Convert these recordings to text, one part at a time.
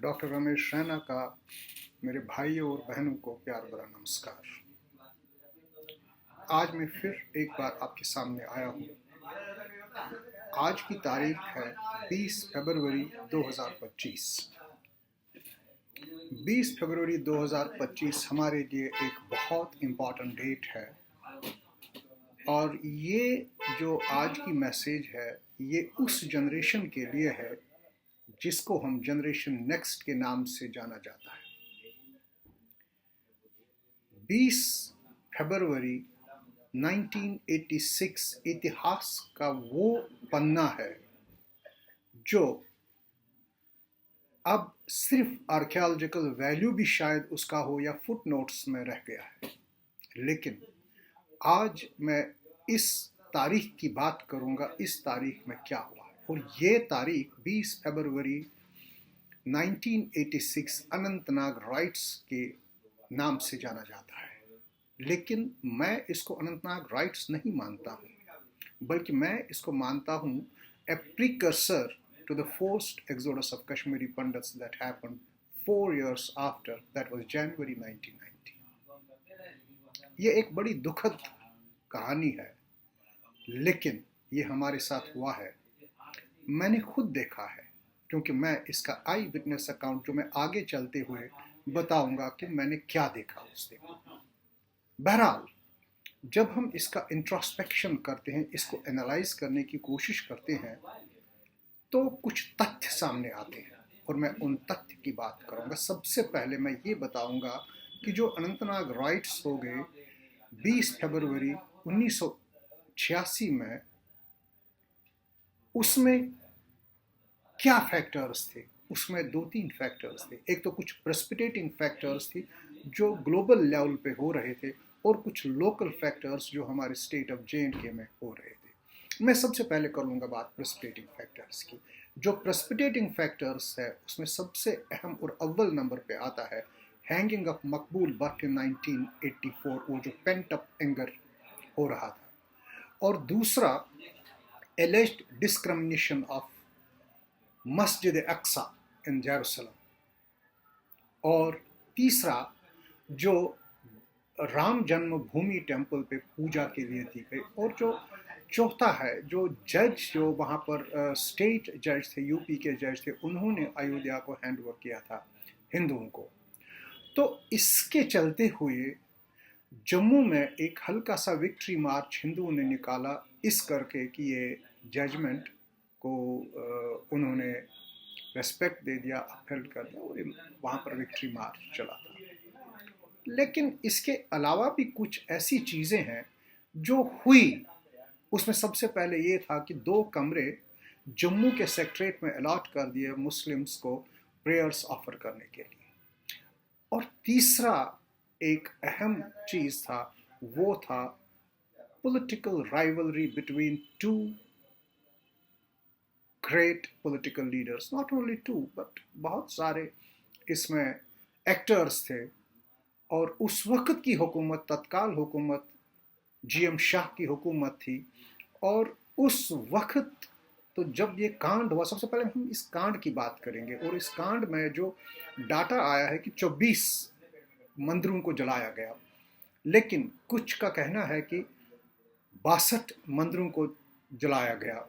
Doctor Ramesh Raina का मेरे भाइयों और बहनों को प्यार भरा नमस्कार। आज मैं फिर एक बार आपके सामने आया हूँ। आज की तारीख है 20 फरवरी 2025। 20 फरवरी 2025 हमारे लिए एक बहुत इम्पॉर्टेंट डेट है और ये जो आज की मैसेज है ये उस जनरेशन के लिए है जिसको हम जनरेशन नेक्स्ट के नाम से जाना जाता है। 20 फरवरी 1986 इतिहास का वो पन्ना है जो अब सिर्फ आर्कियोलॉजिकल वैल्यू भी शायद उसका हो या फुटनोट्स में रह गया है, लेकिन आज मैं इस तारीख की बात करूंगा, इस तारीख में क्या हुआ है। और ये तारीख 20 फरवरी 1986 अनंतनाग राइट्स के नाम से जाना जाता है। लेकिन मैं इसको अनंतनाग राइट्स नहीं मानता हूँ, बल्कि मैं इसको मानता हूँ ए precursor to the forced exodus of Kashmiri Pandits that happened 4 years after, that was January 1990. ये एक बड़ी दुखद कहानी है, लेकिन ये हमारे साथ हुआ है। मैंने खुद देखा है, क्योंकि मैं इसका आई विटनेस अकाउंट जो मैं आगे चलते हुए बताऊंगा कि मैंने क्या देखा उस दिन। बहरहाल, जब हम इसका इंट्रोस्पेक्शन करते हैं, इसको एनालाइज करने की कोशिश करते हैं, तो कुछ तथ्य सामने आते हैं और मैं उन तथ्य की बात करूंगा। सबसे पहले मैं ये बताऊंगा कि जो अनंतनाग राइट्स हो गए 20 फरवरी 1986 में, उसमें क्या फैक्टर्स थे। उसमें 2-3 फैक्टर्स थे। एक तो कुछ प्रेसिपिटेटिंग फैक्टर्स थी जो ग्लोबल लेवल पे हो रहे थे, और कुछ लोकल फैक्टर्स जो हमारे स्टेट ऑफ J&K में हो रहे थे। मैं सबसे पहले करूंगा बात प्रेसिपिटेटिंग फैक्टर्स की। जो प्रेसिपिटेटिंग फैक्टर्स है उसमें सबसे अहम और अव्वल नंबर पे आता है हैंगिंग ऑफ मकबूल बर्क इन 1984, वो जो पेंट अप एंगर हो रहा था। और दूसरा एलिज्ड डिस्क्रिमिनेशन ऑफ मस्जिद अक्सा इन जेरूसलम। और तीसरा जो राम जन्मभूमि टेम्पल पे पूजा के लिए दी गई। और जो चौथा है, जो जज जो वहाँ पर स्टेट जज थे, यूपी के जज थे, उन्होंने अयोध्या को हैंड ओवर किया था हिंदुओं को। तो इसके चलते हुए जम्मू में एक हल्का सा विक्ट्री मार्च हिंदुओं ने निकाला, इस करके कि ये जजमेंट को उन्होंने रेस्पेक्ट दे दिया, अपहेल्ड कर दिया, और वहाँ पर विक्ट्री मार्च चला था। लेकिन इसके अलावा भी कुछ ऐसी चीज़ें हैं जो हुई। उसमें सबसे पहले ये था कि 2 कमरे जम्मू के सेक्रेटरीट में अलॉट कर दिए मुस्लिम्स को प्रेयर्स ऑफर करने के लिए। और तीसरा एक अहम चीज़ था, वो था political rivalry between 2 great political leaders. Not only 2 but बहुत सारे इसमें एक्टर्स थे। और उस वक्त की हुकूमत, तत्काल हुकूमत GM शाह की हुकूमत थी। और उस वक्त तो जब ये कांड हुआ, सबसे पहले हम इस कांड की बात करेंगे। और इस कांड में जो डाटा आया है कि 24 मंदिरों को जलाया गया, लेकिन कुछ का कहना है कि 62 मंदिरों को जलाया गया।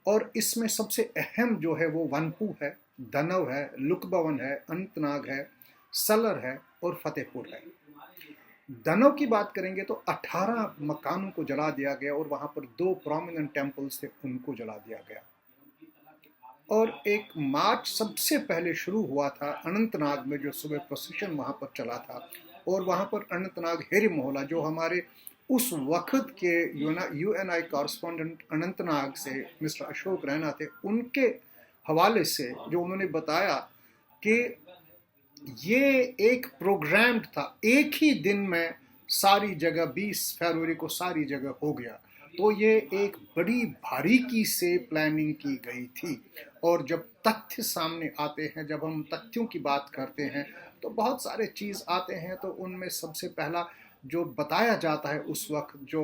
और इसमें सबसे अहम जो है वो वनपू है, दनव है, लुकबवन है, अनंतनाग है, सलर है और फतेहपुर है। दनव की बात करेंगे तो 18 मकानों को जला दिया गया, और वहां पर 2 प्रोमिनेंट टेम्पल्स थे, उनको जला दिया गया। और एक मार्च सबसे पहले शुरू हुआ था अनंतनाग में, जो सुबह प्रोसेशन वहां पर चला था। और वहां पर अनंतनाग हेरी मोहल्ला, जो हमारे उस वक्त के UNI कॉरेस्पॉन्डेंट अनंतनाग से मिस्टर अशोक रैना थे, उनके हवाले से जो उन्होंने बताया कि ये एक प्रोग्राम्ड था, एक ही दिन में सारी जगह 20 फरवरी को सारी जगह हो गया। तो ये एक बड़ी बारीकी से प्लानिंग की गई थी। और जब तथ्य सामने आते हैं, जब हम तथ्यों की बात करते हैं, तो बहुत सारे चीज़ आते हैं। तो उनमें सबसे पहला जो बताया जाता है, उस वक्त जो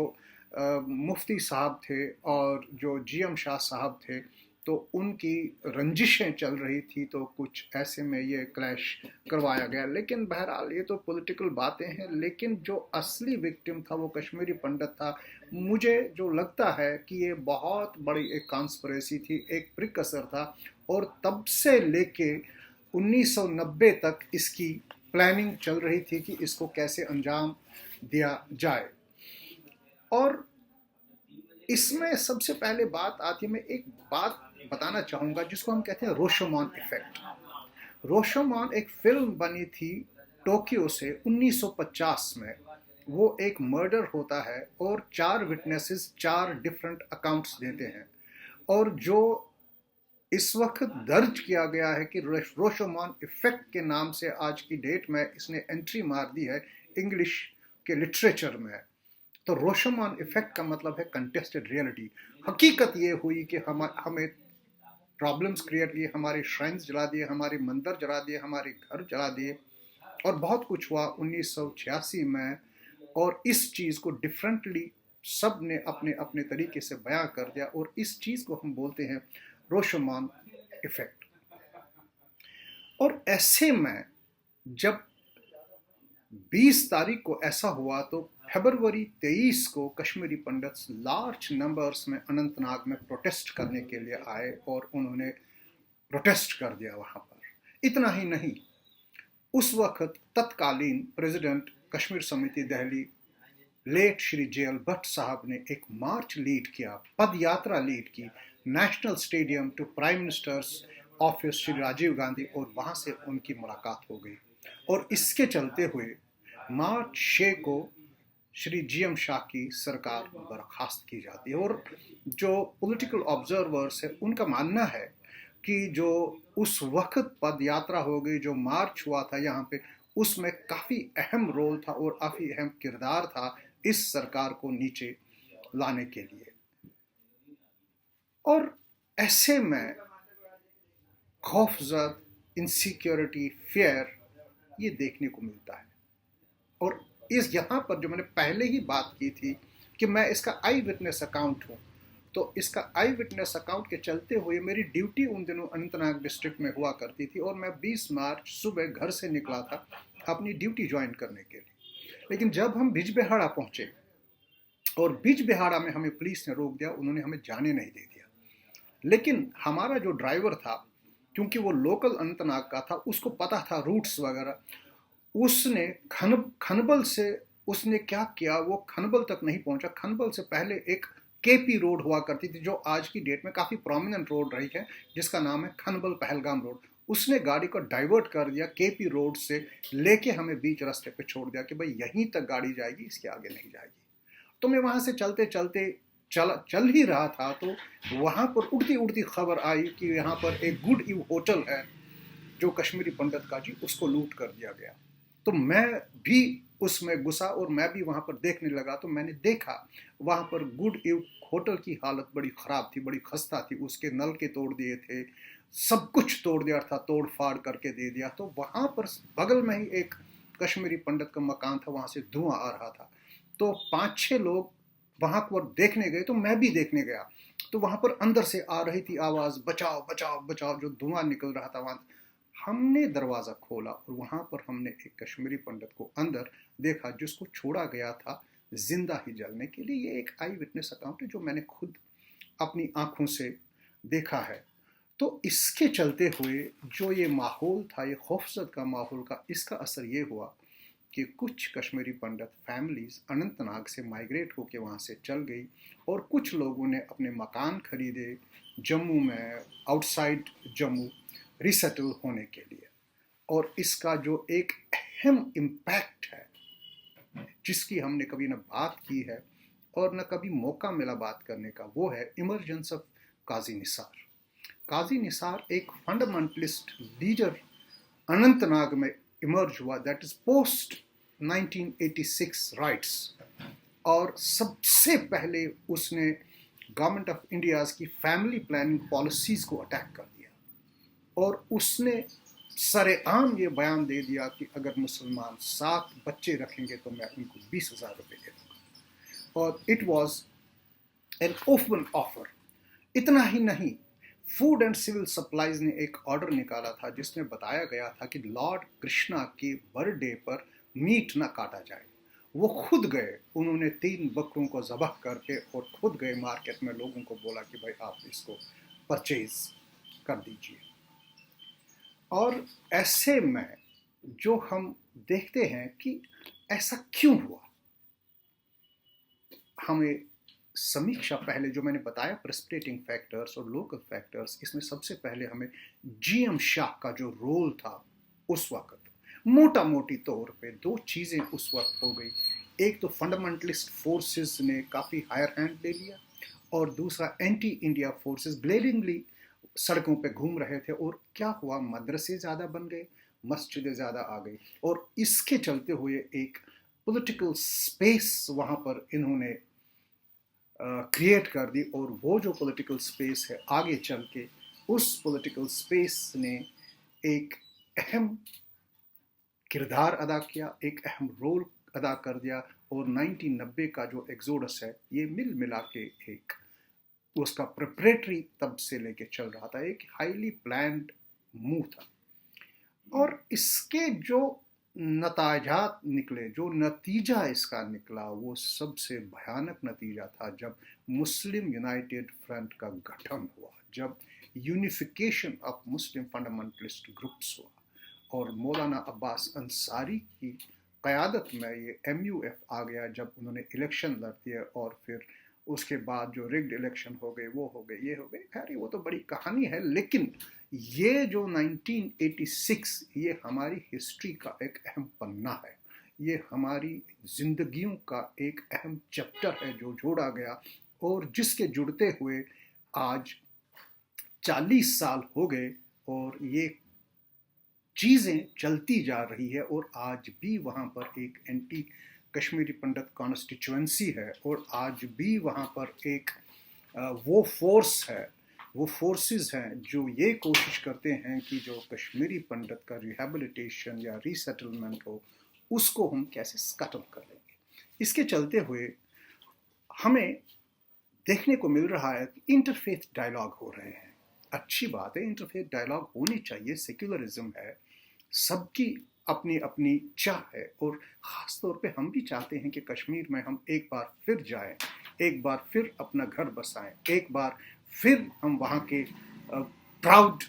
मुफ्ती साहब थे और जो GM शाह साहब थे, तो उनकी रंजिशें चल रही थी, तो कुछ ऐसे में ये क्लैश करवाया गया। लेकिन बहरहाल ये तो पॉलिटिकल बातें हैं, लेकिन जो असली विक्टिम था वो कश्मीरी पंडित था। मुझे जो लगता है कि ये बहुत बड़ी एक कॉन्स्पिरेसी थी, एक प्रिकसर था, और तब से लेके 1990 तक इसकी प्लानिंग चल रही थी कि इसको कैसे अंजाम दिया जाए। और इसमें सबसे पहले बात आती है, मैं एक बात बताना चाहूँगा जिसको हम कहते हैं रोशोमॉन इफेक्ट। रोशोमॉन एक फिल्म बनी थी टोक्यो से 1950 में। वो एक मर्डर होता है और 4 विटनेसेस 4 डिफरेंट अकाउंट्स देते हैं, और जो इस वक्त दर्ज किया गया है कि रोशोमॉन इफेक्ट के नाम से आज की डेट में इसने एंट्री मार दी है इंग्लिश के लिटरेचर में। तो रोशोमॉन इफेक्ट का मतलब है कंटेस्टेड रियलिटी। हकीकत ये हुई कि हमें प्रॉब्लम्स क्रिएट किए, हमारे श्राइन्स जला दिए, हमारे मंदिर जला दिए, हमारे घर जला दिए, और बहुत कुछ हुआ 1986 में। और इस चीज़ को डिफरेंटली सब ने अपने अपने तरीके से बयां कर दिया, और इस चीज़ को हम बोलते हैं रोशोमॉन इफेक्ट। और ऐसे में जब 20 तारीख को ऐसा हुआ, तो फरवरी 23 को कश्मीरी पंडित्स लार्ज नंबर्स में अनंतनाग में प्रोटेस्ट करने के लिए आए, और उन्होंने प्रोटेस्ट कर दिया वहाँ पर। इतना ही नहीं, उस वक्त तत्कालीन प्रेसिडेंट कश्मीर समिति दिल्ली लेट श्री जे.एल. भट्ट साहब ने एक मार्च लीड किया, पद यात्रा लीड की national stadium to prime minister's office Shri Rajiv Gandhi, और वहाँ से उनकी मुलाकात हो गई। और इसके चलते हुए मार्च 6 को श्री जी.एम. शाह की सरकार बर्खास्त की जाती है। और जो पॉलिटिकल ऑब्जर्वर्स है उनका मानना है कि जो उस वक्त पद यात्रा हो गई, जो मार्च हुआ था यहाँ पे, उसमें काफ़ी अहम रोल था और काफ़ी अहम किरदार था इस सरकार को नीचे लाने के लिए। और ऐसे में खौफजद, इनसिक्योरिटी, फियर ये देखने को मिलता है। और इस यहाँ पर जो मैंने पहले ही बात की थी कि मैं इसका आई विटनेस अकाउंट हूँ, तो इसका आई विटनेस अकाउंट के चलते हुए मेरी ड्यूटी उन दिनों अनंतनाग डिस्ट्रिक्ट में हुआ करती थी, और मैं 20 मार्च सुबह घर से निकला था अपनी ड्यूटी ज्वाइन करने के लिए। लेकिन जब हम बिजबिहाड़ा पहुँचे, और बिजबिहाड़ा में हमें पुलिस ने रोक दिया, उन्होंने हमें जाने नहीं दे दिया। लेकिन हमारा जो ड्राइवर था, क्योंकि वो लोकल अनंतनाग का था, उसको पता था रूट्स वगैरह, उसने खनबल से उसने क्या किया, वो खनबल तक नहीं पहुंचा। खनबल से पहले एक केपी रोड हुआ करती थी, जो आज की डेट में काफ़ी प्रोमिनेंट रोड रही है, जिसका नाम है खनबल पहलगाम रोड। उसने गाड़ी को डाइवर्ट कर दिया केपी रोड से, लेके हमें बीच रास्ते पे छोड़ दिया कि भाई यहीं तक गाड़ी जाएगी, इसके आगे नहीं जाएगी। तो मैं वहाँ से चलते चलते चल ही रहा था, तो वहाँ पर उड़ती उड़ती खबर आई कि यहाँ पर एक गुड इव होटल है जो कश्मीरी पंडित का जी, उसको लूट कर दिया गया। तो मैं भी उसमें घुसा और मैं भी वहाँ पर देखने लगा। तो मैंने देखा वहाँ पर गुड इव होटल की हालत बड़ी ख़राब थी, बड़ी खस्ता थी। उसके नल के तोड़ दिए थे, सब कुछ तोड़ दिया था, तोड़ फाड़ करके दे दिया। तो वहाँ पर बगल में ही एक कश्मीरी पंडित का मकान था, वहाँ से धुआं आ रहा था। तो 5-6 लोग वहाँ पर देखने गए, तो मैं भी देखने गया। तो वहाँ पर अंदर से आ रही थी आवाज़, बचाओ बचाओ बचाओ, जो धुआं निकल रहा था वहाँ। हमने दरवाज़ा खोला और वहाँ पर हमने एक कश्मीरी पंडित को अंदर देखा, जिसको छोड़ा गया था जिंदा ही जलने के लिए। ये एक आई विटनेस अकाउंट है जो मैंने खुद अपनी आंखों से देखा है। तो इसके चलते हुए जो ये माहौल था, ये खौफजद का माहौल का, इसका असर ये हुआ कि कुछ कश्मीरी पंडित फैमिलीज़ अनंतनाग से माइग्रेट होकर वहाँ से चल गई, और कुछ लोगों ने अपने मकान खरीदे जम्मू में, आउटसाइड जम्मू रिसेटल होने के लिए। और इसका जो एक अहम इम्पैक्ट है, जिसकी हमने कभी ना बात की है और न कभी मौका मिला बात करने का, वो है इमरजेंस ऑफ काजी निसार। काजी निसार एक फंडामेंटलिस्ट लीडर अनंतनाग में इमर्ज हुआ, दैट इज पोस्ट 1986 राइट्स। और सबसे पहले उसने गवर्नमेंट ऑफ इंडिया की फैमिली प्लानिंग पॉलिसीज़ को अटैक कर दिया, और उसने सरेआम ये बयान दे दिया कि अगर मुसलमान 7 बच्चे रखेंगे तो मैं उनको 20,000 रुपये दे दूँगा। और it was an open offer. इतना ही नहीं, फूड एंड सिविल सप्लाईज ने एक ऑर्डर निकाला था जिसमें बताया गया था कि लॉर्ड कृष्णा के बर्थडे पर मीट ना काटा जाए। वो खुद गए, उन्होंने 3 बकरों को ज़बह करके और खुद गए मार्केट में, लोगों को बोला कि भाई आप इसको परचेज कर दीजिए। और ऐसे में जो हम देखते हैं कि ऐसा क्यों हुआ, हमें समीक्षा पहले जो मैंने बताया प्रेसिपिटेटिंग फैक्टर्स और लोकल फैक्टर्स, इसमें सबसे पहले हमें जीएम शाह का जो रोल था उस वक्त, मोटा मोटी तौर पे 2 चीज़ें उस वक्त हो गई। एक तो फंडामेंटलिस्ट फोर्सेस ने काफ़ी हायर हैंड ले लिया और दूसरा एंटी इंडिया फोर्सेस ग्लेरिंगली सड़कों पे घूम रहे थे। और क्या हुआ, मदरसे ज़्यादा बन गए, मस्जिदें ज़्यादा आ गई और इसके चलते हुए एक पॉलिटिकल स्पेस वहाँ पर इन्होंने क्रिएट कर दी। और वो जो पॉलिटिकल स्पेस है, आगे चल के उस पॉलिटिकल स्पेस ने एक अहम किरदार अदा किया, एक अहम रोल अदा कर दिया। और 1990 का जो एक्सोडस है, ये मिल मिला के एक उसका प्रिपरेटरी तब से लेके चल रहा था, एक हाईली प्लान्ड मूव था। और इसके जो नताजात निकले, जो नतीजा इसका निकला, वो सबसे भयानक नतीजा था जब मुस्लिम यूनाइटेड फ्रंट का गठन हुआ, जब unification of Muslim fundamentalist groups हुआ और मौलाना अब्बास अंसारी की क़यादत में ये MUF आ गया, जब उन्होंने इलेक्शन लड़ दिए और फिर उसके बाद जो रिग्ड इलेक्शन हो गए, वो हो गए, ये हो गए, खैर वो तो बड़ी कहानी है। लेकिन ये जो 1986, ये हमारी हिस्ट्री का एक अहम पन्ना है, ये हमारी जिंदगियों का एक अहम चैप्टर है जो जोड़ा गया और जिसके जुड़ते हुए आज 40 साल हो गए और ये चीज़ें चलती जा रही है। और आज भी वहाँ पर एक एंटी कश्मीरी पंडित कॉन्स्टिट्यूएंसी है और आज भी वहाँ पर एक वो फोर्स है, वो फोर्सेस हैं जो ये कोशिश करते हैं कि जो कश्मीरी पंडित का रिहेबिलिटेशन या रीसेटलमेंट हो, उसको हम कैसे स्कैटल कर लेंगे। इसके चलते हुए हमें देखने को मिल रहा है कि इंटरफेथ डायलॉग हो रहे हैं। अच्छी बात है, इंटरफेथ डायलॉग होनी चाहिए, सेक्युलरिज्म है, सबकी अपनी अपनी चाह है। और ख़ास तौर पे हम भी चाहते हैं कि कश्मीर में हम एक बार फिर जाएं, एक बार फिर अपना घर बसाएं, एक बार फिर हम वहाँ के प्राउड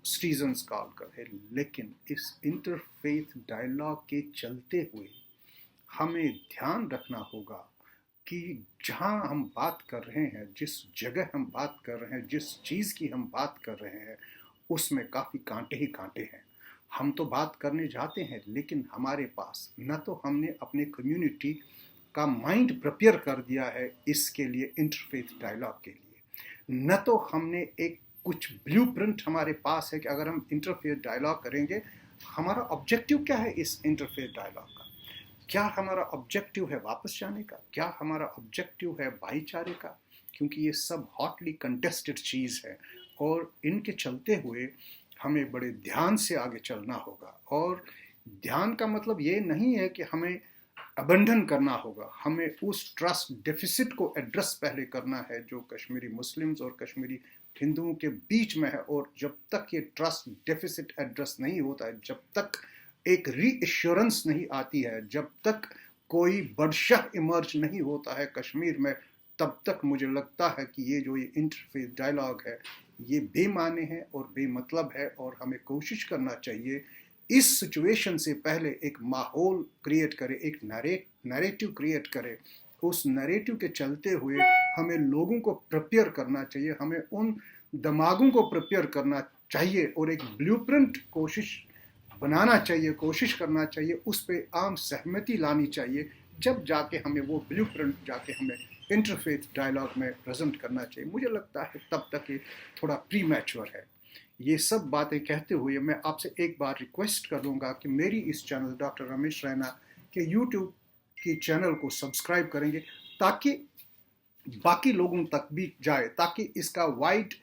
सिटीजन्स कॉल करें। लेकिन इस इंटरफेथ डायलॉग के चलते हुए हमें ध्यान रखना होगा कि जहाँ हम बात कर रहे हैं, जिस जगह हम बात कर रहे हैं, जिस चीज़ की हम बात कर रहे हैं, उसमें काफ़ी कांटे ही कांटे हैं। हम तो बात करने जाते हैं, लेकिन हमारे पास न तो हमने अपने कम्युनिटी का माइंड प्रिपेयर कर दिया है इसके लिए, इंटरफेथ डायलॉग के लिए, न तो हमने एक कुछ ब्लूप्रिंट हमारे पास है कि अगर हम इंटरफेथ डायलॉग करेंगे, हमारा ऑब्जेक्टिव क्या है इस इंटरफेथ डायलॉग का। क्या हमारा ऑब्जेक्टिव है वापस जाने का, क्या हमारा ऑब्जेक्टिव है भाईचारे का, क्योंकि ये सब हॉटली कंटेस्टेड चीज़ है और इनके चलते हुए हमें बड़े ध्यान से आगे चलना होगा। और ध्यान का मतलब ये नहीं है कि हमें अबंडन करना होगा, हमें उस ट्रस्ट डेफिसिट को एड्रेस पहले करना है जो कश्मीरी मुस्लिम्स और कश्मीरी हिंदुओं के बीच में है। और जब तक ये ट्रस्ट डेफिसिट एड्रेस नहीं होता है, जब तक एक रीएश्योरेंस नहीं आती है, जब तक कोई बादशाह इमर्ज नहीं होता है कश्मीर में, तब तक मुझे लगता है कि ये जो ये इंटरफेथ डायलॉग है, ये बेमाने है और बेमतलब है। और हमें कोशिश करना चाहिए इस सिचुएशन से पहले एक माहौल क्रिएट करे, एक नैरेटिव क्रिएट करे। उस नैरेटिव के चलते हुए हमें लोगों को प्रिपेयर करना चाहिए, हमें उन दिमागों को प्रिपेयर करना चाहिए और एक ब्लूप्रिंट बनाना चाहिए, कोशिश करना चाहिए, उस पर आम सहमति लानी चाहिए, जब जाके हमें वो ब्लूप्रिंट जाके हमें इंटरफेथ डायलॉग में प्रेजेंट करना चाहिए। मुझे लगता है तब तक ये थोड़ा प्रीमैच्योर है। ये सब बातें कहते हुए मैं आपसे एक बार रिक्वेस्ट करूँगा कि मेरी इस चैनल डॉक्टर रमेश रैना के यूट्यूब की चैनल को सब्सक्राइब करेंगे ताकि बाकी लोगों तक भी जाए, ताकि इसका वाइड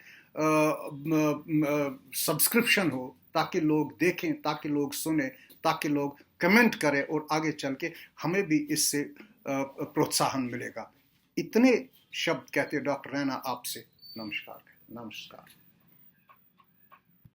सब्सक्रिप्शन हो, ताकि लोग देखें, ताकि लोग सुने, ताकि लोग कमेंट करें और आगे चल के हमें भी इससे प्रोत्साहन मिलेगा। इतने शब्द कहते डॉक्टर रैना आपसे नमस्कार।